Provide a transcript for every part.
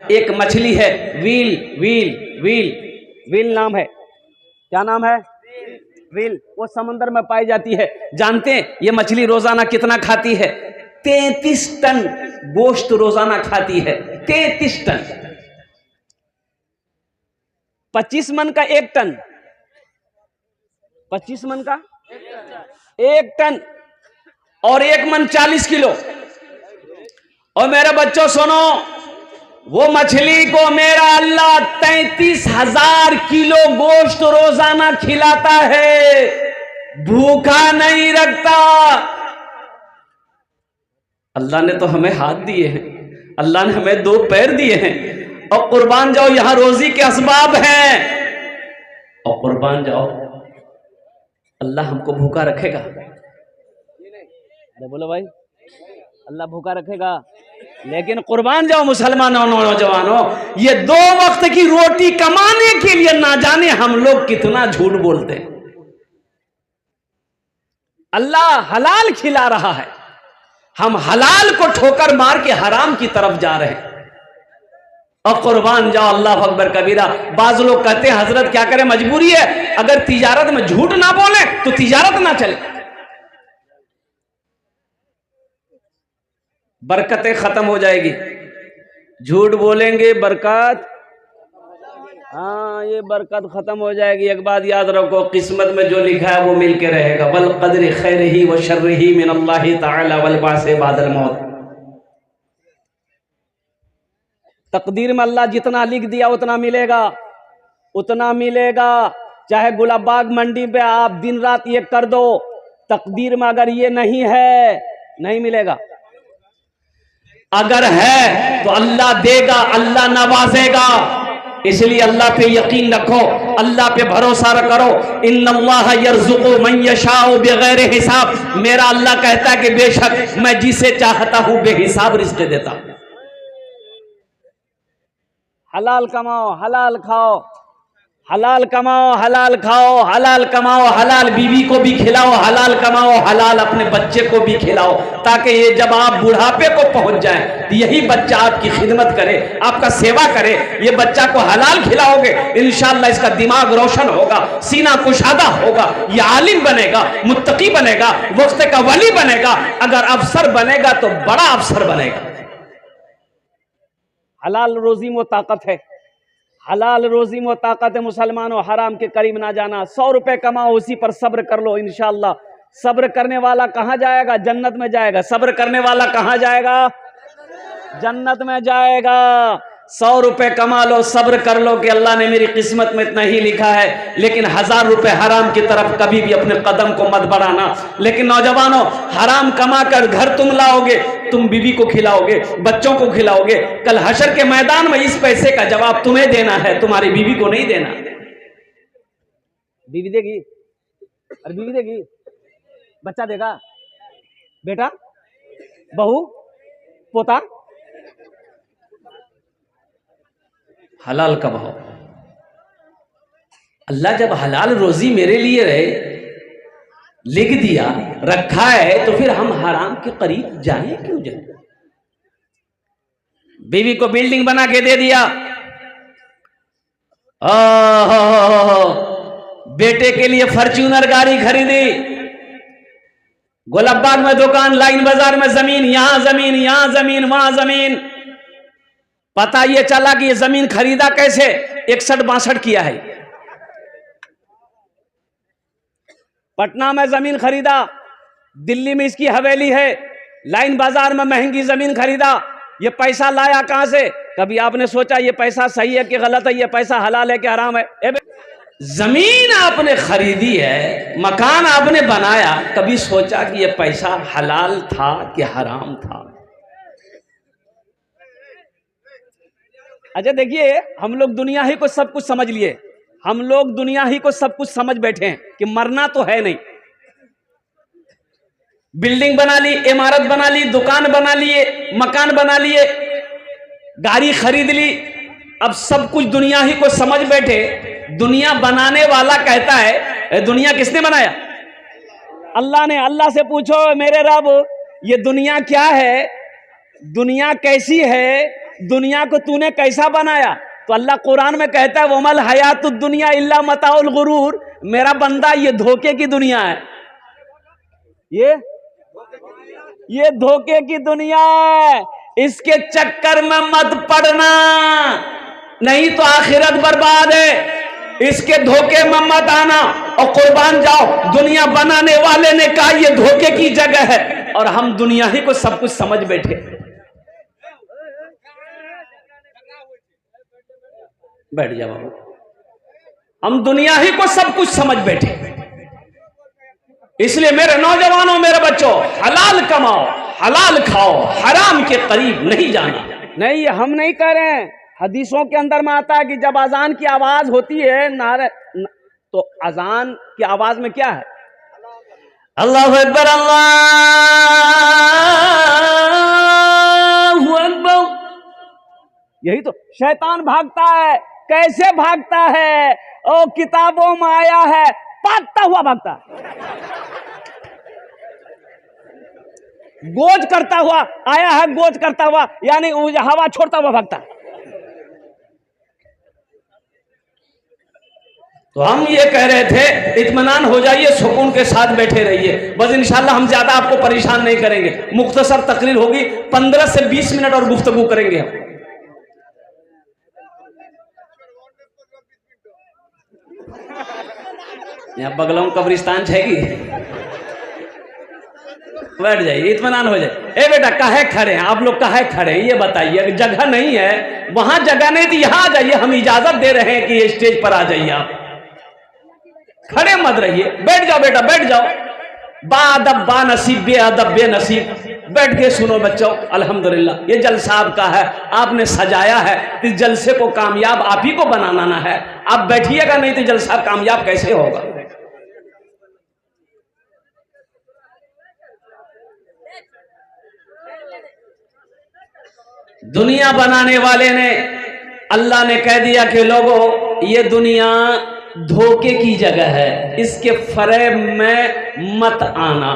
एक मछली है व्हील, व्हील व्हील व्हील नाम है। क्या नाम है? व्हील। वो समंदर में पाई जाती है। जानते हैं ये मछली रोजाना कितना खाती है? 33 टन गोश्त रोजाना खाती है। 33 टन। 25 मन का 1 टन। 25 मन का 1 टन और 1 मन 40 किलो। और मेरे बच्चों सुनो, वो मछली को मेरा अल्लाह 33,000 किलो गोश्त रोजाना खिलाता है, भूखा नहीं रखता। अल्लाह ने तो हमें हाथ दिए हैं, अल्लाह ने हमें 2 पैर दिए हैं, और कुर्बान जाओ, यहां रोजी के असबाब हैं, और कुर्बान जाओ, अल्लाह हमको भूखा रखेगा? अरे बोलो भाई, अल्लाह भूखा रखेगा? लेकिन कुर्बान जाओ मुसलमानों, नौजवानों, ये 2 वक्त की रोटी कमाने के लिए ना जाने हम लोग कितना झूठ बोलते हैं। अल्लाह हलाल खिला रहा है, हम हलाल को ठोकर मार के हराम की तरफ जा रहे हैं। और कुर्बान जाओ, अल्लाह अकबर कबीरा। बाज लोग कहते हैं हजरत क्या करें, मजबूरी है, अगर तिजारत में झूठ ना बोले तो तिजारत ना चले, बरकतें खत्म हो जाएगी। झूठ बोलेंगे बरकत, हाँ, ये बरकत खत्म हो जाएगी। एक बात याद रखो, किस्मत में जो लिखा है वो मिल के रहेगा। वल क़द्र खैरिही व शर्रिही मिन अल्लाह तआला वल बासे बादल मौत। तकदीर में अल्लाह जितना लिख दिया उतना मिलेगा, उतना मिलेगा। चाहे गुलाबाग मंडी पे आप दिन रात ये कर दो, तकदीर में अगर ये नहीं है, नहीं मिलेगा। अगर है तो अल्लाह देगा, अल्लाह नवाजेगा। इसलिए अल्लाह पे यकीन रखो, अल्लाह पे भरोसा करो। इन्नल्लाह यर्ज़ुक़ु मन यशाउ बिगैर हिसाब। मेरा अल्लाह कहता है कि बेशक मैं जिसे चाहता हूं बेहिसाब रिज़्क़ देता हूं। हलाल कमाओ, हलाल खाओ, हलाल कमाओ, हलाल खाओ, हलाल कमाओ, हलाल बीवी को भी खिलाओ, हलाल कमाओ, हलाल अपने बच्चे को भी खिलाओ, ताकि ये जब आप बुढ़ापे को पहुंच जाएं तो यही बच्चा आपकी खिदमत करे, आपका सेवा करे। ये बच्चा को हलाल खिलाओगे, इंशाअल्लाह इसका दिमाग रोशन होगा, सीना कुशादा होगा, ये आलिम बनेगा, मुत्तकी बनेगा, वक्त का वली बनेगा। अगर अफसर बनेगा तो बड़ा अफसर बनेगा। हलाल रोजी में ताकत है, हलाल रोजी में ताकत है। मुसलमानों, हराम के करीब ना जाना। 100 रुपए कमाओ, उसी पर सब्र कर लो, इंशाअल्लाह। सब्र करने वाला कहां जाएगा? जन्नत में जाएगा। सब्र करने वाला कहां जाएगा? जन्नत में जाएगा। 100 रुपए कमा लो, सब्र कर लो कि अल्लाह ने मेरी किस्मत में इतना ही लिखा है, लेकिन 1000 रुपए हराम की तरफ कभी भी अपने कदम को मत बढ़ाना। लेकिन नौजवानों, हराम कमा कर घर तुम लाओगे, तुम बीवी को खिलाओगे, बच्चों को खिलाओगे, कल हशर के मैदान में इस पैसे का जवाब तुम्हें देना है, तुम्हारी बीवी को नहीं देना। बीवी देगी? अरे बीवी देगी, बच्चा देगा, बेटा, बहू, पोता। हलाल कमाओ। अल्लाह जब हलाल रोजी मेरे लिए रहे लिख दिया, रखा है, तो फिर हम हराम के करीब जाए क्यों जाए? बीवी को बिल्डिंग बना के दे दिया, बेटे के लिए फॉर्च्यूनर गाड़ी खरीदी, गुलाबाग में दुकान, लाइन बाजार में जमीन, यहां जमीन, यहां जमीन, वहां जमीन। पता ये चला कि ये जमीन खरीदा कैसे? 61-62 किया है। पटना में जमीन खरीदा, दिल्ली में इसकी हवेली है, लाइन बाजार में महंगी जमीन खरीदा। ये पैसा लाया कहां से? कभी आपने सोचा ये पैसा सही है कि गलत है, ये पैसा हलाल है कि हराम है? जमीन आपने खरीदी है, मकान आपने बनाया, कभी सोचा कि ये पैसा हलाल था कि हराम था? अच्छा देखिए, हम लोग दुनिया ही को सब कुछ समझ लिए, हम लोग दुनिया ही को सब कुछ समझ बैठे हैं कि मरना तो है नहीं। बिल्डिंग बना ली, इमारत बना ली, दुकान बना लिए, मकान बना लिए, गाड़ी खरीद ली, अब सब कुछ दुनिया ही को समझ बैठे। दुनिया बनाने वाला कहता है, दुनिया किसने बनाया? अल्लाह ने। अल्लाह से पूछो, मेरे रब ये दुनिया क्या है, दुनिया कैसी है, दुनिया को तूने कैसा बनाया? तो अल्लाह कुरान में कहता है वमल हयातुद दुनिया इल्ला मताउल गुरूर। मेरा बंदा ये धोखे की दुनिया है, ये धोखे की दुनिया है। इसके चक्कर में मत पड़ना, नहीं तो आखिरत बर्बाद है। इसके धोखे में मत आना और कुर्बान जाओ। दुनिया बनाने वाले ने कहा ये धोखे की जगह है और हम दुनिया ही को सब कुछ समझ बैठे। बैठ जाओ बाबू, हम दुनिया ही को सब कुछ समझ बैठे। इसलिए मेरे नौजवानों, मेरे बच्चों, हलाल कमाओ, हलाल खाओ, हराम के करीब नहीं जाना। नहीं, हम नहीं कह रहे हैं। हदीसों के अंदर में आता है कि जब अजान की आवाज होती है नारे, तो अजान की आवाज में क्या है? अल्लाहु अकबर, अल्लाहु अकबर। यही तो शैतान भागता है। कैसे भागता है? ओ किताबों में आया है, भागता हुआ भागता है, गोज करता हुआ आया है, गोज करता हुआ यानी हवा छोड़ता हुआ भागता है। तो हम ये कह रहे थे इत्मीनान हो जाइए, सुकून के साथ बैठे रहिए। बस इंशाल्लाह हम ज्यादा आपको परेशान नहीं करेंगे। मुख्तसर तकरीर होगी, 15 से 20 मिनट और गुफ्तगू करेंगे हम। यहाँ बगलों कब्रिस्तान छेगी, बैठ जाइए, इत्मीनान हो जाए। ए बेटा काहे खड़े हैं आप लोग, काहे खड़े हैं ये बताइए? जगह नहीं है, वहां जगह नहीं थी, यहां आ जाइए। हम इजाजत दे रहे हैं कि ये स्टेज पर आ जाइए। आप खड़े मत रहिए, बैठ जाओ बेटा, बैठ जाओ। बाअदब बानसीब, बेअदब बेनसीब। बैठ के सुनो बच्चों, अल्हम्दुलिल्लाह ये जलसा आपका है, आपने सजाया है। इस जलसे को कामयाब आप ही को बनाना है। आप बैठिएगा नहीं तो जलसा कामयाब कैसे होगा? दुनिया बनाने वाले ने, अल्लाह ने कह दिया कि लोगों ये दुनिया धोखे की जगह है, इसके फरेब में मत आना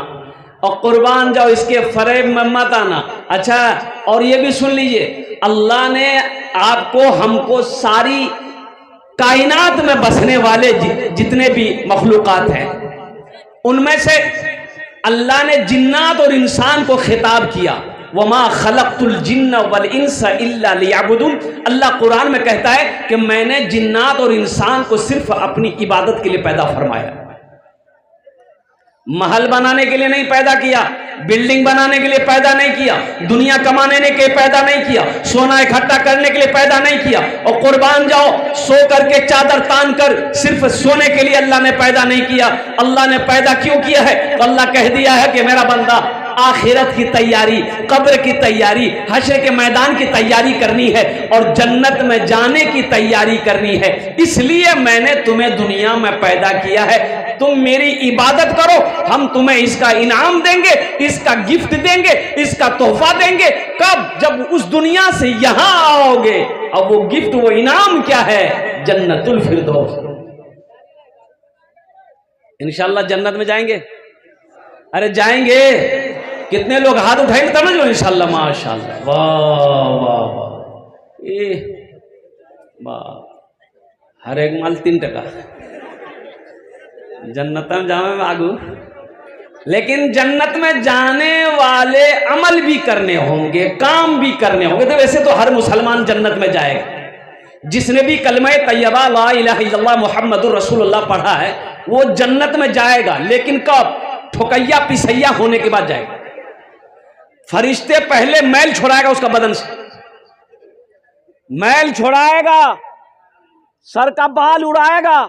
और कुर्बान जाओ, इसके फरेब में मत आना। अच्छा, और ये भी सुन लीजिए, अल्लाह ने आपको, हमको, सारी कायनात में बसने वाले जितने भी मखलूकात हैं उनमें से अल्लाह ने जिन्नात और इंसान को खिताब किया, वमा खलक़तुल जिन्न वल इंसा इल्ला लियअबुदून। अल्लाह कुरान में कहता है कि मैंने जिन्नात और इंसान को सिर्फ अपनी इबादत के लिए पैदा फरमाया। महल बनाने के लिए नहीं पैदा किया, बिल्डिंग बनाने के लिए पैदा नहीं किया, दुनिया कमाने के लिए पैदा नहीं किया, सोना इकट्ठा करने के लिए पैदा नहीं किया। और कुर्बान जाओ, सो करके चादर तान कर सिर्फ सोने के लिए अल्लाह ने पैदा नहीं किया। अल्लाह ने पैदा क्यों किया है? तो अल्लाह कह दिया है कि मेरा बंदा आखिरत की तैयारी, कब्र की तैयारी, हश्र के मैदान की तैयारी करनी है और जन्नत में जाने की तैयारी करनी है। इसलिए मैंने तुम्हें दुनिया में पैदा किया है। तुम मेरी इबादत करो, हम तुम्हें इसका इनाम देंगे, इसका गिफ्ट देंगे, इसका तोहफा देंगे। कब? जब उस दुनिया से यहां आओगे। और वो गिफ्ट, वो इनाम क्या है? जन्नतुल फिरदौस। इंशाअल्लाह जन्नत में जाएंगे। अरे जाएंगे। कितने लोग हाथ उठाएंगे तब ना जो इंशाअल्लाह, माशाअल्लाह, वाह वाह वाह, ये वाह। हर एक माल 3 टका जन्नत में जाने में आगू। लेकिन जन्नत में जाने वाले अमल भी करने होंगे, काम भी करने होंगे। तो वैसे तो हर मुसलमान जन्नत में जाएगा। जिसने भी कलमा तैयबा ला इलाहा इल्लल्लाह मुहम्मदुर रसूलुल्लाह पढ़ा है वो जन्नत में जाएगा। लेकिन कब? ठोकैया पिसैया होने के बाद जाएगा। फरिश्ते पहले मैल छोड़ाएगा उसका बदन से, मैल छोड़ाएगा, सर का बाल उड़ाएगा,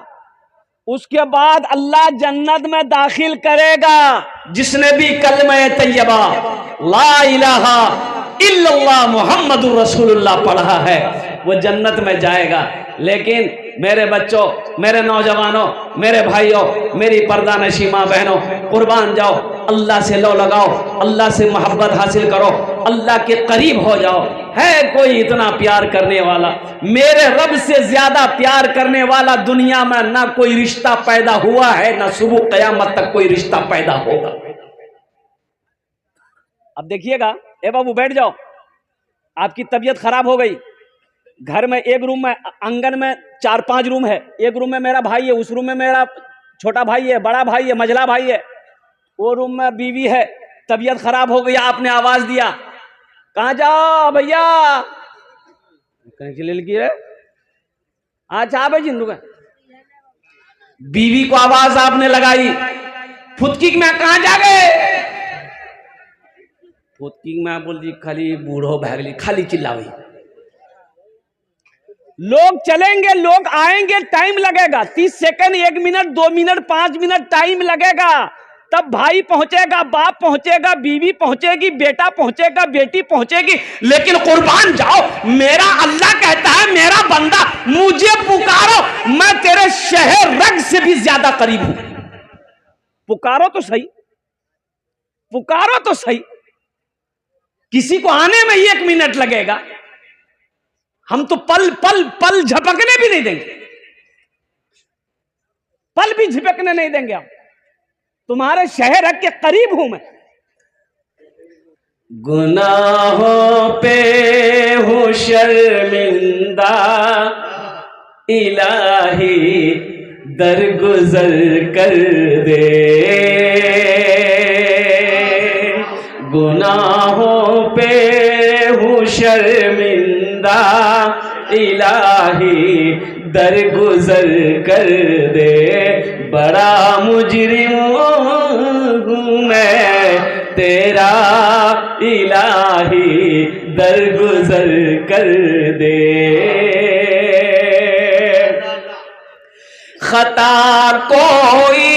उसके बाद अल्लाह जन्नत में दाखिल करेगा। जिसने भी कलमा तैयबा ला इलाहा इल्लल्लाह मुहम्मदुर रसूलुल्लाह पढ़ा है वो जन्नत में जाएगा। लेकिन मेरे बच्चों, मेरे नौजवानों, मेरे भाइयों, मेरी पर्दा नशी माँ बहनों, कुर्बान जाओ, अल्लाह से लो लगाओ, अल्लाह से मोहब्बत हासिल करो, अल्लाह के करीब हो जाओ। है कोई इतना प्यार करने वाला? मेरे रब से ज्यादा प्यार करने वाला दुनिया में ना कोई रिश्ता पैदा हुआ है, ना सुबह कयामत तक कोई रिश्ता पैदा होगा। अब देखिएगा, ए बाबू बैठ जाओ, आपकी तबीयत खराब हो गई, घर में एक रूम में, आंगन में 4-5 रूम है, एक रूम में मेरा भाई है, उस रूम में मेरा छोटा भाई है, बड़ा भाई है, मझला भाई है, वो रूम में बीवी है, तबीयत खराब हो गई, आपने आवाज दिया, कहाँ जाओ भैया, कहीं से ले लगी है, अच्छा भाई जिंदू का, बीवी को आवाज आपने लगाई, फुदकी में कहाँ जा गए, फुदकी में बोल दी खाली बूढ़ो भैगली, खाली चिल्लावी। लोग चलेंगे, लोग आएंगे, टाइम लगेगा, 30 second, 1 minute, 2 minute, 5 minute time लगेगा, तब भाई पहुंचेगा, बाप पहुंचेगा, बीवी पहुंचेगी, बेटा पहुंचेगा, बेटी पहुंचेगी, लेकिन कुर्बान जाओ, मेरा अल्लाह कहता है मेरा बंदा मुझे पुकारो, मैं तेरे शहर रग से भी ज्यादा करीब हूं। पुकारो तो सही, पुकारो तो सही, किसी को आने में 1 मिनट लगेगा, हम तो पल पल पल झपकने भी नहीं देंगे, पल भी झपकने नहीं देंगे, हम तुम्हारे शहर हक के करीब हूं मैं। गुनाहों पे हूं शर्मिंदा, इलाही दरगुजर कर दे, गुनाहों पे हूं शर्मिंदा, इलाही दरगुजर कर दे, बड़ा मुजरिम हूं मैं तेरा, इलाही दरगुजर कर दे। खता कोई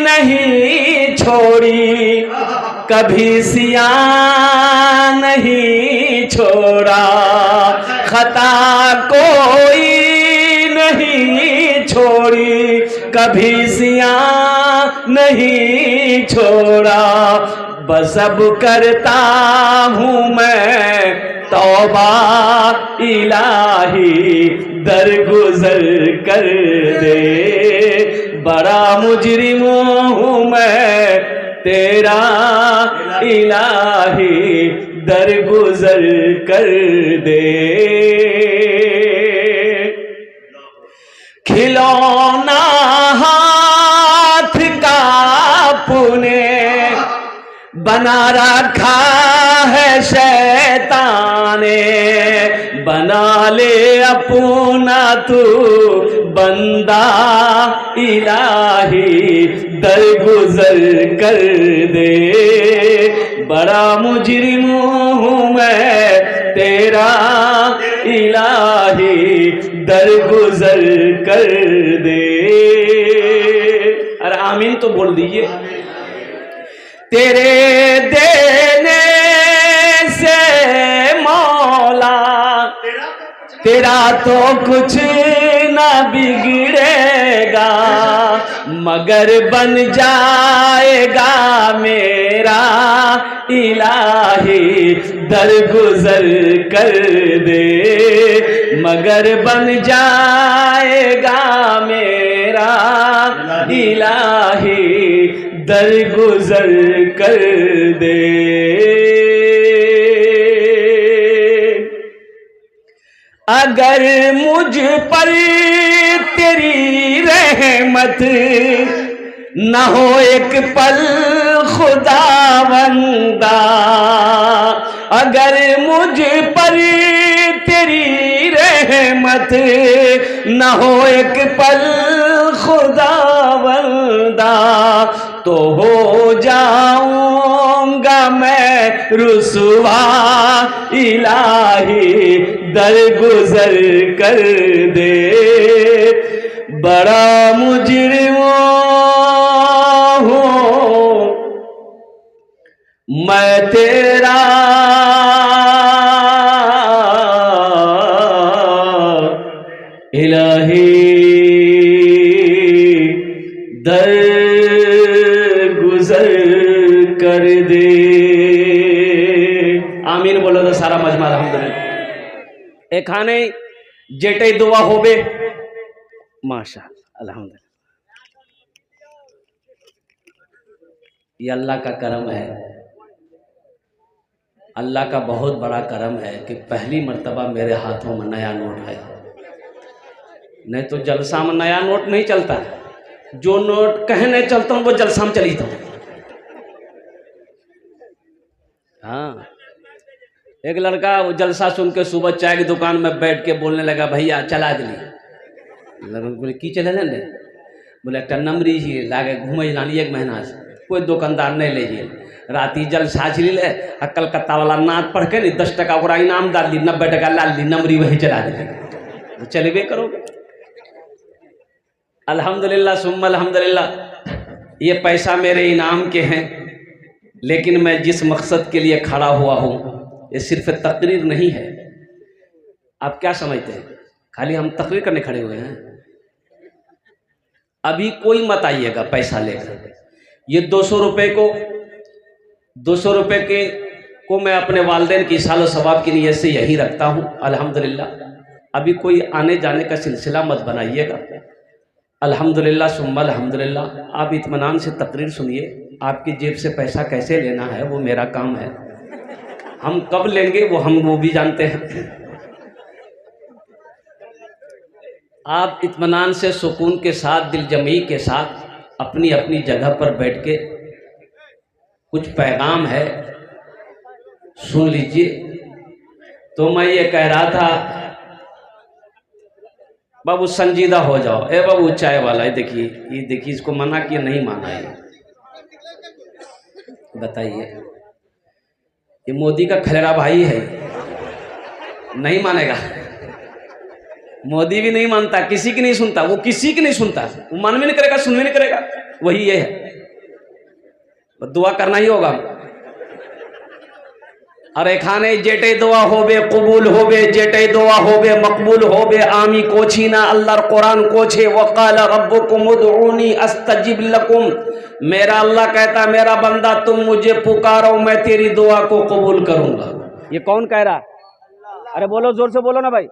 नहीं छोड़ी, कभी सिया नहीं छोड़ा, खता कोई नहीं छोड़ी, कभी सिया नहीं छोड़ा, बस अब करता हूं मैं तौबा, इलाही दरगुजर कर दे, बड़ा मुजरिम हूं मैं तेरा, इलाही दरगुजर कर दे। खिलौना हाथ का पुने बना रखा है शैतान ने, बना ले अपना तू बंदा, इलाही दरगुजर कर दे, बड़ा मुजरिम हूं मैं तेरा, इलाही दरगुजर कर दे। अरे आमीन तो बोल दीजिए। तेरे देने से मौला तेरा तो कुछ ना बिगड़ेगा, मगर बन जाएगा मेरा, इलाही दरगुजर कर दे, मगर बन जाएगा मेरा, इलाही दरगुजर कर दे। अगर मुझ पर तेरी रहमत न हो एक पल खुदावंदा, अगर मुझ पर तेरी रहमत न हो एक पल खुदावंदा, तो हो जाऊंगा मैं रुसवा, इलाही दरगुजर कर दे, बड़ा मुजरिम हूं मैं तेरा, इलाही दरगुजर कर दे। आमीन बोलो तो सारा मजमा अल्हम्दुलिल्लाह। ए खाने जेटे दुआ होबे माशाअल्लाह अल्हम्दुलिल्लाह, ये अल्लाह का करम है। अल्लाह का बहुत बड़ा करम है कि पहली मर्तबा मेरे हाथों में नया नोट आया। नहीं तो जलसा में नया नोट नहीं चलता है, जो नोट कहे नहीं चलता हूँ वो जलसा में चली था। हाँ, एक लड़का वो जलसा सुन के सुबह चाय की दुकान में बैठ के बोलने लगा, भैया चला दिली। बोले की चले ने? बोले एक नमरी जी लागे घूमे लानी 1 महीना से, कोई दुकानदार नहीं ले जाइए। राती जलसा छिली ले आ कलकत्ता वाला नाथ पढ़ के 10 टका ओकरा इनाम डाल दी, 90 टका लाल दी, नमरी वहीं चला दी। चलबे करोगे। अल्हम्दुलिल्लाह सुम्मा अल्हम्दुलिल्लाह, ये पैसा मेरे इनाम के हैं, लेकिन मैं जिस मकसद के लिए खड़ा हुआ हूँ ये सिर्फ तकरीर नहीं है। आप क्या समझते हैं खाली हम तकरीर करने खड़े हुए हैं? अभी कोई मत आइएगा पैसा लेकर। ये 200 रुपये को मैं अपने वालिदैन की सालो सवाब की नीयत से यही रखता हूँ अल्हम्दुलिल्लाह। अभी कोई आने जाने का सिलसिला मत बनाइएगा। अल्हम्दुलिल्लाह सुम्मा अल्हम्दुलिल्लाह। आप इत्मीनान से तकरीर सुनिए। आपकी जेब से पैसा कैसे लेना है वो मेरा काम है, हम कब लेंगे वो भी जानते हैं। आप इत्मीनान से सुकून के साथ दिलजमी के साथ अपनी अपनी जगह पर बैठ के कुछ पैगाम है सुन लीजिए। तो मैं ये कह रहा था, बाबू संजीदा हो जाओ। ए बाबू चाय वाला, ये देखिए इसको मना किया नहीं माना है। बताइए, ये मोदी का खलेरा भाई है, नहीं मानेगा। मोदी भी नहीं मानता, किसी की नहीं सुनता, वो किसी की नहीं सुनता, वो मान भी नहीं करेगा, सुन भी नहीं करेगा। वही ये है, दुआ करना ही होगा। अरे खाने जेटे दुआ होबे कबूल होबे, जेटे दुआ होबे मकबूल होबे। आमी कोछी ना अल्लाह कुरान कोछे, वक़ाल रब्बुकुम उदऊनी अस्तजिब लकुम। मेरा अल्लाह कहता, मेरा बंदा तुम मुझे पुकारो, मैं तेरी दुआ को कबूल करूंगा। ये कौन कह रहा है? अरे बोलो, जोर से बोलो ना भाई।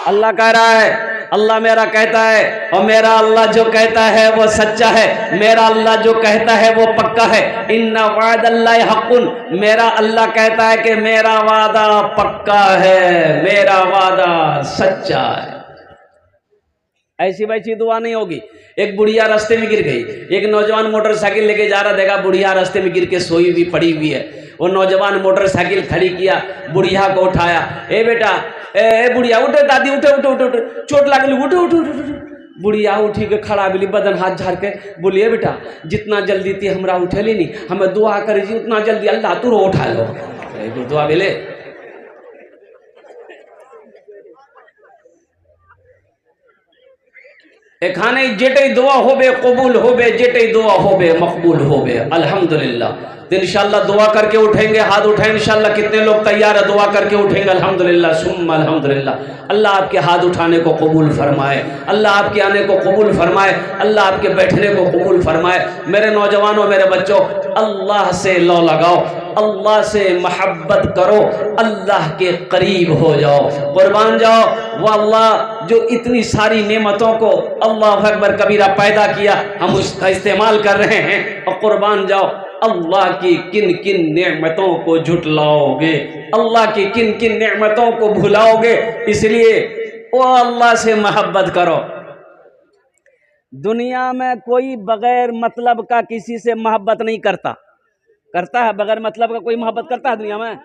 अल्लाह कह रहा है, अल्लाह मेरा कहता है, और मेरा अल्लाह जो कहता है वो सच्चा है। मेरा अल्लाह जो कहता है वो पक्का है। इन्ना वादल्लाहि हक़्क़ुन। मेरा अल्लाह कहता है कि मेरा वादा पक्का है, मेरा वादा सच्चा है। ऐसी वैसी दुआ नहीं होगी। एक बुढ़िया रास्ते में गिर गई, एक नौजवान मोटरसाइकिल लेके जा रहा, देखा बुढ़िया रास्ते में गिर के सोई हुई पड़ी हुई है। वो नौजवान मोटरसाइकिल खड़ी किया, बुढ़िया को उठाया। ए बेटा, ए बुढ़िया उठे, दादी उठे उठे उठे उठे, चोट लागली, उठे उठे उठे। बुढ़िया उठी के खड़ा बिली, बदन हाथ झाड़ के बोलिए, बेटा जितना जल्दी थी हमरा उठेली नहीं, हमें दुआ करी जी उतना जल्दी अल्लाह तू उठा लो। दुआ बेले खाने जेटे दुआ होबे कबूल होबे, जेटे दुआ होबे मकबूल होबे। अल्हम्दुलिल्लाह। तो इंशाल्लाह दुआ करके उठेंगे, हाथ उठाएं इंशाल्लाह। कितने लोग तैयार है? दुआ करके उठेंगे अल्हम्दुलिल्लाह सुम्मा अल्हम्दुलिल्लाह। अल्लाह आपके हाथ उठाने को कबूल फरमाए, अल्लाह आपके आने को कबूल फरमाए, अल्लाह आपके बैठने को कबूल फरमाए। मेरे नौजवानों, मेरे बच्चों, अल्लाह से लौ लगाओ, अल्लाह से मोहब्बत करो, अल्लाह के करीब हो जाओ, कुर्बान जाओ। वह अल्लाह जो इतनी सारी नेमतों को अल्लाह अकबर कबीरा पैदा किया, हम उसका इस्तेमाल कर रहे हैं। और कुर्बान जाओ, अल्लाह की किन किन नेमतों को झुटलाओगे, अल्लाह की किन किन नेमतों को भुलाओगे। इसलिए वो अल्लाह से मोहब्बत करो। दुनिया में कोई बगैर मतलब का किसी से मोहब्बत नहीं करता। करता है? बगैर मतलब का कोई मोहब्बत करता है दुनिया में?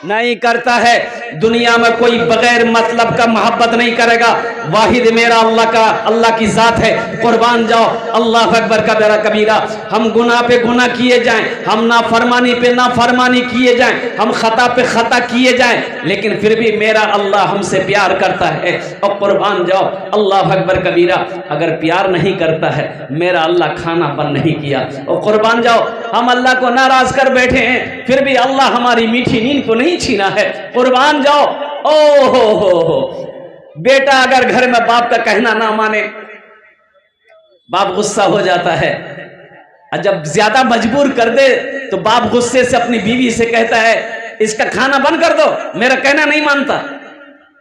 नहीं करता है। दुनिया में कोई बगैर मतलब का मोहब्बत नहीं करेगा। वाहिद मेरा अल्लाह का, अल्लाह की जात है। कुर्बान जाओ, अल्लाह अकबर का मेरा कबीरा। हम गुनाह पे गुनाह किए जाएं, हम नाफरमानी पे नाफरमानी किए जाएं, हम खता पे खता किए जाएं, लेकिन फिर भी मेरा अल्लाह हमसे प्यार करता है। और कुर्बान जाओ, अल्लाह अकबर कबीरा। अगर प्यार नहीं करता है, मेरा अल्लाह खाना बंद नहीं किया। और कुर्बान जाओ, हम अल्लाह को नाराज कर बैठे हैं, फिर भी अल्लाह हमारी मीठी नींद को नहीं छीना है। कुर्बान जाओ। ओ हो, बेटा अगर घर में बाप का कहना ना माने, बाप गुस्सा हो जाता है। और जब ज्यादा मजबूर कर दे तो बाप गुस्से से अपनी बीवी से कहता है, इसका खाना बंद कर दो, मेरा कहना नहीं मानता।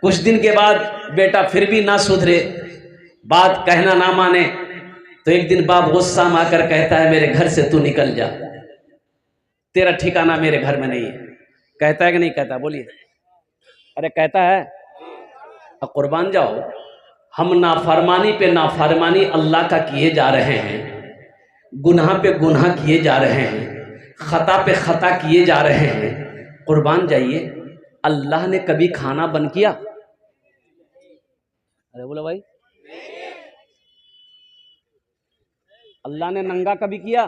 कुछ दिन के बाद बेटा फिर भी ना सुधरे, बात कहना ना माने, तो एक दिन बाप गुस्सा में आकर कहता है, मेरे घर से तू निकल जा, तेरा ठिकाना मेरे घर में नहीं है। कहता है कि नहीं कहता? बोलिए। अरे कहता है। अब कुर्बान जाओ, हम नाफरमानी पे नाफरमानी अल्लाह का किए जा रहे हैं, गुनाह पे गुनाह किए जा रहे हैं, खता पे खता किए जा रहे हैं। कुर्बान जाइए, अल्लाह ने कभी खाना बंद किया? अरे बोलो भाई, अल्लाह ने नंगा कभी किया?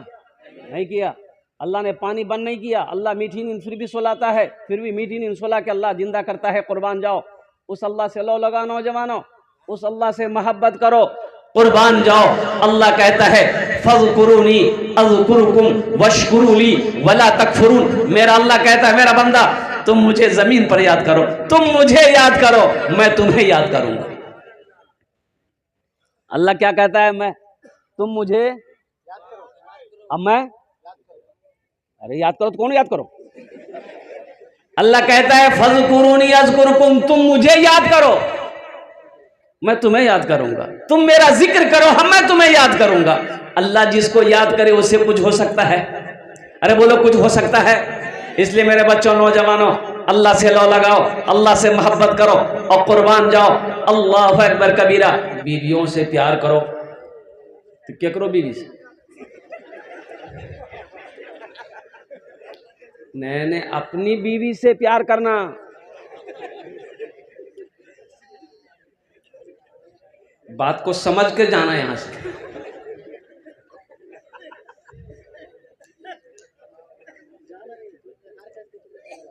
नहीं किया। अल्लाह ने पानी बंद नहीं किया। अल्लाह मीठी नींद फिर भी सुलाता है, फिर भी मीठी नींद सुला के अल्लाह जिंदा करता है। कुर्बान जाओ, उस अल्लाह से लो लगा नौजवानों, उस अल्लाह से मोहब्बत करो। कुर्बान जाओ। अल्लाह कहता है फज़कुरूनी अज़कुरुकुम वशकुरूली वला तकफुरून। मेरा अल्लाह कहता है, मेरा बंदा तुम मुझे जमीन पर याद करो, तुम मुझे याद करो, मैं तुम्हें याद करूंगा। अल्लाह क्या कहता है? मैं, तुम मुझे, अब मैं, अरे याद करो तो कौन याद करो? अल्लाह कहता है फज़कुरूनी अज़कुरुकुम, तुम मुझे याद करो, मैं तुम्हें याद करूंगा। तुम मेरा जिक्र करो, हम मैं तुम्हें याद करूंगा। अल्लाह जिसको याद करे उससे कुछ हो सकता है? अरे बोलो, कुछ हो सकता है? इसलिए मेरे बच्चों, नौजवानों, अल्लाह से लो लगाओ, अल्लाह से मोहब्बत करो और कुर्बान जाओ। अल्लाहु अकबर कबीरा। बीवियों से प्यार करो तो क्या करो? बीवी से मैंने अपनी बीवी से प्यार करना। बात को समझ के जाना यहां से।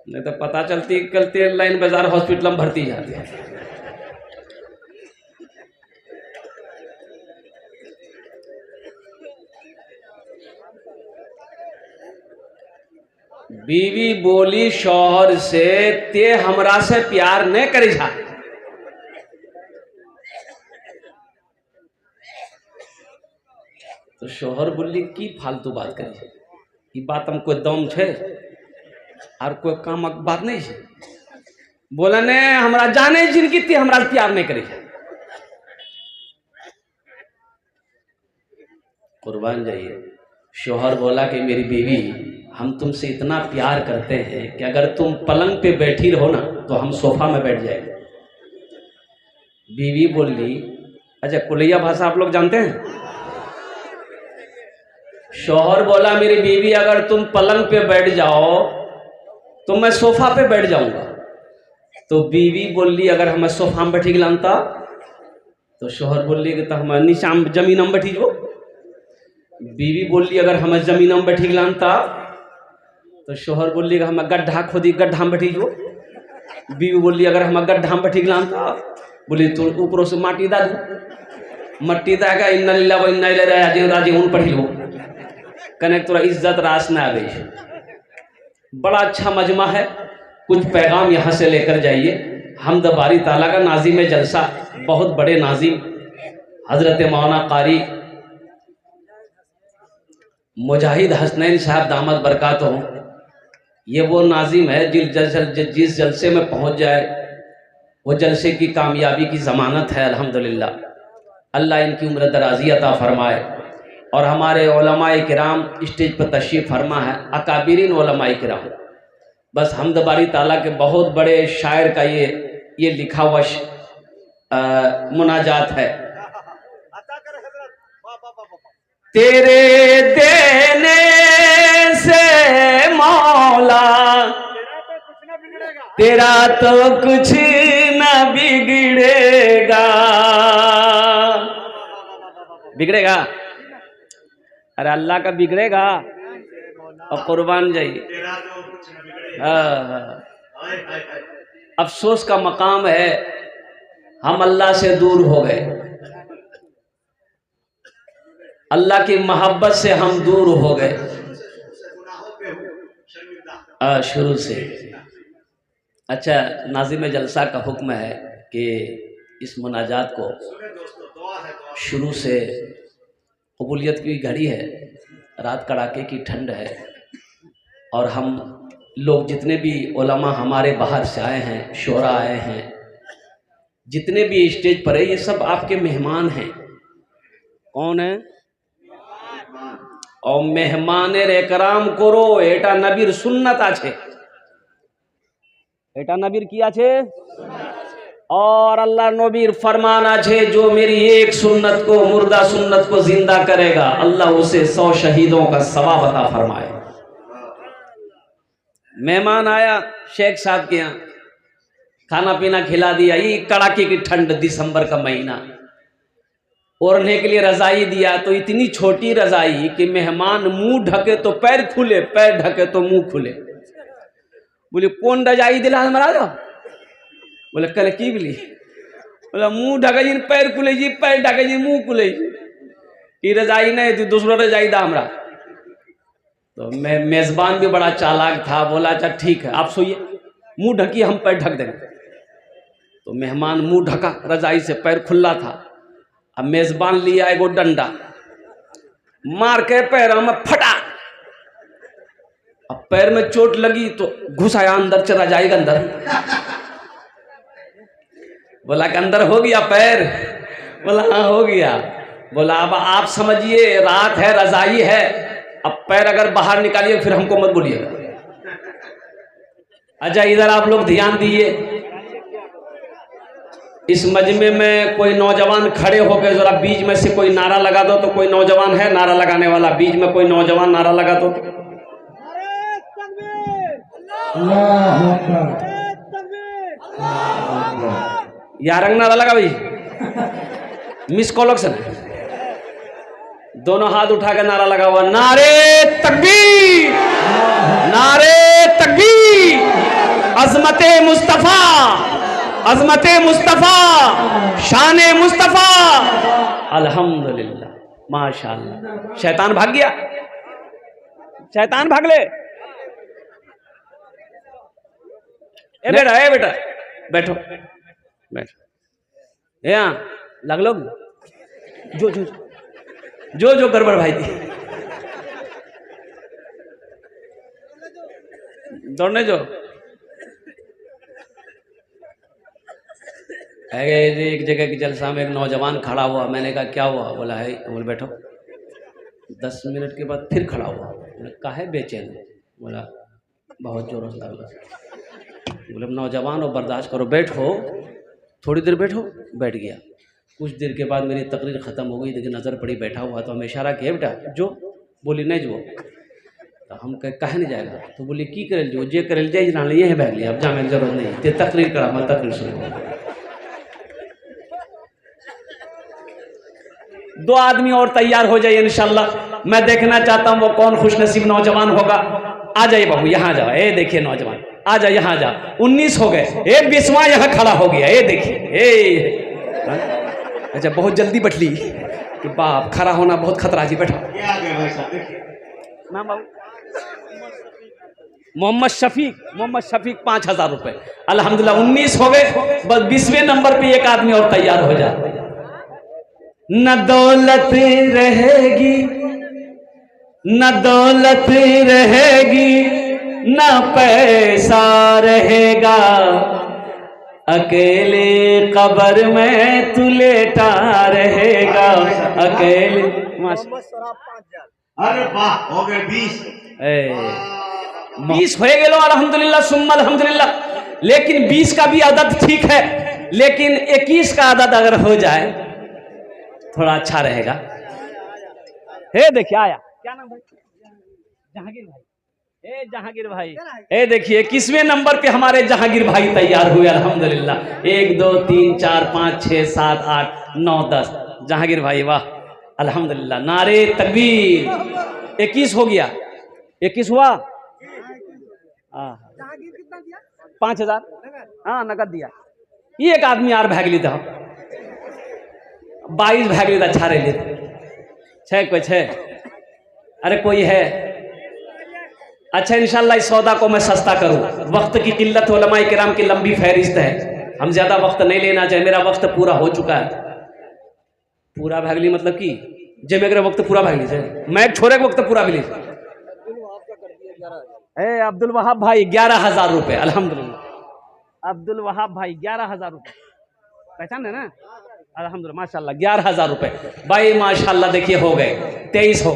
नहीं तो पता चलती कल तेल लाइन बाजार हॉस्पिटल में भर्ती जाती है। बीवी बोली शौहर से, ते हमरा से प्यार नहीं करी जा। तो शौहर बोली की फालतू बात करी, ये बात हम कोई दम छे और कोई कामक बात नहीं है। बोला ने हमरा जाने जिनकी ती हमरा प्यार नहीं करी। कुर्बान जाइए। शौहर बोला कि मेरी बीवी, हम तुमसे इतना प्यार करते हैं कि अगर तुम पलंग पे बैठी रहो ना तो हम सोफा में बैठ जाएंगे। बीवी बोली, अच्छा कुलैया भाषा आप लोग जानते हैं? शौहर बोला, मेरी बीवी अगर तुम पलंग पे बैठ जाओ तो मैं सोफा पे बैठ जाऊंगा। तो बीवी बोली, अगर हमें सोफा में बैठी गलानता? तो शौहर बोली कि तो हम नीचा जमीन में बैठी जो। बीवी बोली, अगर हमें जमीन में बैठी गलानता? तो शौहर बोली कि हमें गड्ढा खोदी, गड्ढा में बैठी जो। बीवी बोली, अगर हमें गड्ढा में बैठी गलानता? बोली तो ऊपरों से माटी दा दू, मट्टी दागा इन्ना लिल्लाह व इन्ना इलैहि राजिऊन राजिऊन पढ़ी लो, कनेक्ट थोड़ा इज्जत रास में आ गई। बड़ा अच्छा मजमा है, कुछ पैगाम यहाँ से लेकर जाइए। हमद बारी ताला का नाजिम जलसा, बहुत बड़े नाजिम हजरत मौलाना कारी मुजाहिद हसनैन साहब दामद बरकातहू। ये वो नाजिम है जिस जलसे में पहुँच जाए वो जलसे की कामयाबी की ज़मानत है। अल्हम्दुलिल्लाह। अल्लाह इनकी उम्र दराज़ी अता फरमाए और हमारे उलमाए किराम स्टेज पर तशरीफ़ फरमा है, अकाबिरीन उलमाए किराम। बस हमद बारी ताला के बहुत बड़े शायर का ये लिखा हुआ मुनाजात है। तेरे देने से मौला तेरा तो कुछ न बिगड़ेगा। बिगड़ेगा? अरे अल्लाह का बिगड़ेगा। और कुर्बान जाइए। अफसोस का मकाम है, हम अल्लाह से दूर हो गए, अल्लाह की मोहब्बत से हम दूर हो गए शुरू से। अच्छा, नाज़िम जलसा का हुक्म है कि इस मुनाजात को शुरू से, कबूलियत की घड़ी है, रात कड़ाके की ठंड है और हम लोग जितने भी उलमा हमारे बाहर से आए हैं, शोरा आए हैं, जितने भी स्टेज पर है, ये सब आपके मेहमान हैं। कौन है? और मेहमानेर एकराम करो, एटा नबीर सुन्नत आछे। এটা নবীর কি আছে और अल्लाह नबीर फरमाना छे जो मेरी एक सुन्नत को मुर्दा सुन्नत को जिंदा करेगा अल्लाह उसे 100 शहीदों का सवाब अता फरमाए। मेहमान आया शेख साहब के यहाँ, खाना पीना खिला दिया। ये कड़ाके की ठंड, दिसंबर का महीना, ओढ़ने के लिए रजाई दिया तो इतनी छोटी रजाई कि मेहमान मुंह ढके तो पैर खुले, पैर ढके तो मुंह खुले। बोले कौन रजाई दिला महाराज? बोले कल की बोली? बोला मुंह ढके जी पैर खुले जी, पैर ढके जी मुंह खुले जी। ये रजाई नहीं थी, दूसरा रजाई दा हमरा। तो मैं मेजबान भी बड़ा चालाक था, बोला अच्छा ठीक है आप सोइए, मुंह ढकिए हम पैर ढक देंगे। तो मेहमान मुंह ढका रजाई से, पैर खुला था। अब मेजबान लिया एगो डंडा, मार के पैर में फटा। अब पैर में चोट लगी तो घुस आया अंदर, चला जाएगा अंदर। बोला कि अंदर हो गया पैर? बोला हाँ हो गया। बोला अब आप समझिए रात है, रजाई है, अब पैर अगर बाहर निकालिए फिर हमको मत बोलिएगा। अच्छा इधर आप लोग ध्यान दिए, इस मजमे में कोई नौजवान खड़े होकर जरा बीच में से कोई नारा लगा दो। तो कोई नौजवान है नारा लगाने वाला? बीच में कोई नौजवान नारा लगा दो। यारंग नारा लगा भाई, मिस कॉलोक्सन दोनों हाथ उठा के नारा लगा हुआ, नारे तकबीर, नारे तकबीर, अजमते मुस्तफा, अजमते मुस्तफा, शाने मुस्तफा, अल्हम्दुलिल्लाह, माशाअल्लाह। शैतान भाग गया, शैतान भाग ले। ए बेटा बैठो बैठो, यहाँ लग लो जो जो जो जो गड़बड़ भाई थी दौड़ने जो। एक जगह की जलसा में एक नौजवान खड़ा हुआ, मैंने कहा क्या हुआ? बोला है, बोले बैठो। 10 मिनट के बाद फिर खड़ा हुआ, बोले काहे बेचैन? बोला बहुत जोरों से लगा। बोले नौजवान हो, बर्दाश्त करो, बैठो थोड़ी देर बैठो। बैठ गया। कुछ देर के बाद मेरी तकरीर ख़त्म हो गई, देखिए नज़र पड़ी बैठा हुआ, तो हमें इशारा किया बेटा जो। बोली नहीं जो। तो हम कहे नहीं जाएगा? तो बोली की करे जो जे करे जाए ना ले, यही बैठ लिया, अब जाने की जरूरत नहीं, ते तकरीर करा, मैं तकरीर सुनो। 2 आदमी और तैयार हो जाइए इंशाल्लाह। मैं देखना चाहता हूँ वो कौन खुशनसीब नौजवान होगा। आ जाइए बाबू, यहाँ जाओ। ए देखिए नौजवान, आ जाओ यहाँ जाओ। 19 हो गए, 20वां यहाँ खड़ा हो गया। ये देखिए अच्छा बहुत जल्दी बैठली कि बाप, खड़ा होना बहुत खतरा जी। बैठो नाम बाबू? मोहम्मद शफीक 5000 रुपए। अल्हम्दुलिल्लाह 19 हो गए, बस 20वें नंबर पे एक आदमी और तैयार हो जाए। न दौलत रहेगी, न दौलत रहेगी, न पैसा रहेगा, अकेले कब्र में तू लेटा रहेगा, अकेले। अरे वाह, हो गए 20। 20 हो गए लो, अल्हम्दुलिल्लाह सुम्मा अल्हम्दुलिल्लाह। लेकिन 20 का भी आदत ठीक है, लेकिन 21 का आदत अगर हो जाए थोड़ा अच्छा रहेगा। हे देखिए आया, क्या नाम भाई? जहांगीर भाई। ए जहांगीर भाई, ए देखिए 21वें नंबर पे हमारे जहांगीर भाई तैयार हुए अल्हम्दुलिल्लाह। 1 2 3 4 5 6 7 8 9 10 जहांगीर भाई, वाह अल्हम्दुलिल्लाह। नारे तकबीर। 21 हो गया, 21 हुआ। 5000 हाँ नगद दिया। ये एक आदमी यार भाग ली था, 22 भाग ली था, अच्छा रह लेते छः कोई छः। अरे कोई है? अच्छा इंशाल्लाह इस सौदा को मैं सस्ता करूं। वक्त की किल्लत, उलमाए किराम की लंबी फहरिस्त है, हम ज्यादा वक्त नहीं लेना चाहिए। मेरा वक्त पूरा हो चुका है। पूरा भागली मतलब कि जे मेरे वक्त पूरा भागली से मैं एक छोरे के वक्त पूरा भागली। ए अब्दुल वहाब भाई 11,000 रुपए। अल्हम्दुलिल्लाह अब्दुल वहाब भाई 11,000 रुपए, पहचान है ना? अल्हम्दुलिल्लाह माशाल्लाह 11,000 रुपए भाई, माशाल्लाह। देखिए हो गए 23 हो